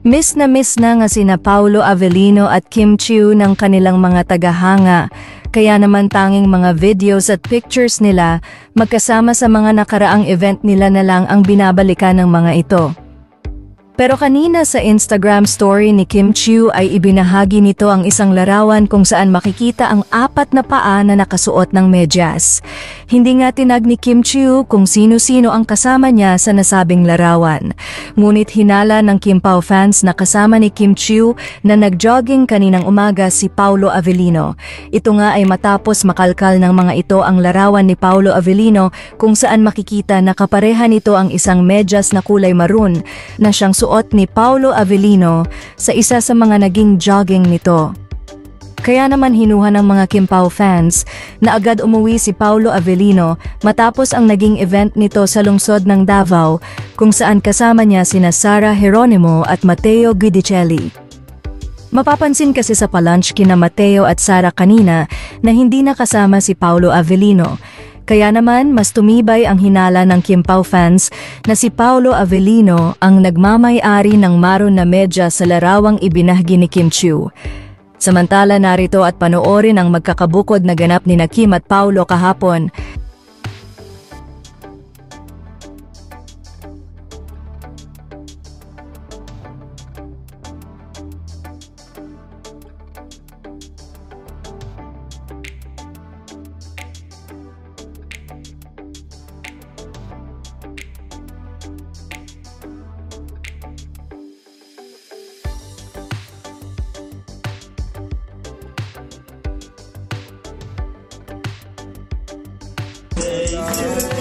Miss na nga sina Paolo Avellino at Kim Chiu ng kanilang mga tagahanga, kaya naman tanging mga videos at pictures nila magkasama sa mga nakaraang event nila na lang ang binabalikan ng mga ito. Pero kanina sa Instagram story ni Kim Chiu ay ibinahagi nito ang isang larawan kung saan makikita ang 4 na paa na nakasuot ng medyas. Hindi nga tinag ni Kim Chiu kung sino-sino ang kasama niya sa nasabing larawan. Ngunit hinala ng Kim Pao fans na kasama ni Kim Chiu na nag-jogging kaninang umaga si Paolo Avellino. Ito nga ay matapos makalkal ng mga ito ang larawan ni Paolo Avellino kung saan makikita na kapareha nito ang isang medyas na kulay maroon na siyang suot ni Paolo Avellino sa isa sa mga naging jogging nito. Kaya naman hinuha ng mga Kim Pao fans na agad umuwi si Paolo Avellino matapos ang naging event nito sa lungsod ng Davao kung saan kasama niya sina Sara Geronimo at Matteo Guidicelli. Mapapansin kasi sa palunch kina Matteo at Sara kanina na hindi nakasama si Paolo Avellino. Kaya naman mas tumibay ang hinala ng Kim Pao fans na si Paolo Avellino ang nagmamay-ari ng maroon na medya sa larawang ibinahagi ni Kim Chiu. Samantala narito at panoorin ang magkakabukod na ganap ni Kim at Paolo kahapon. Thank you.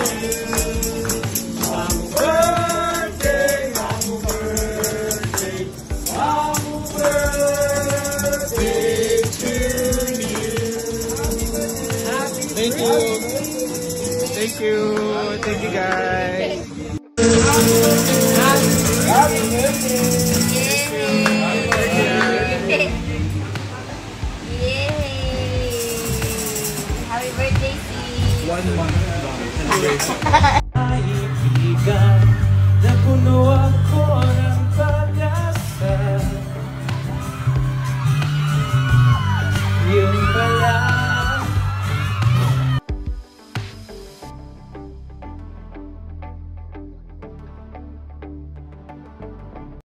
Thank you guys.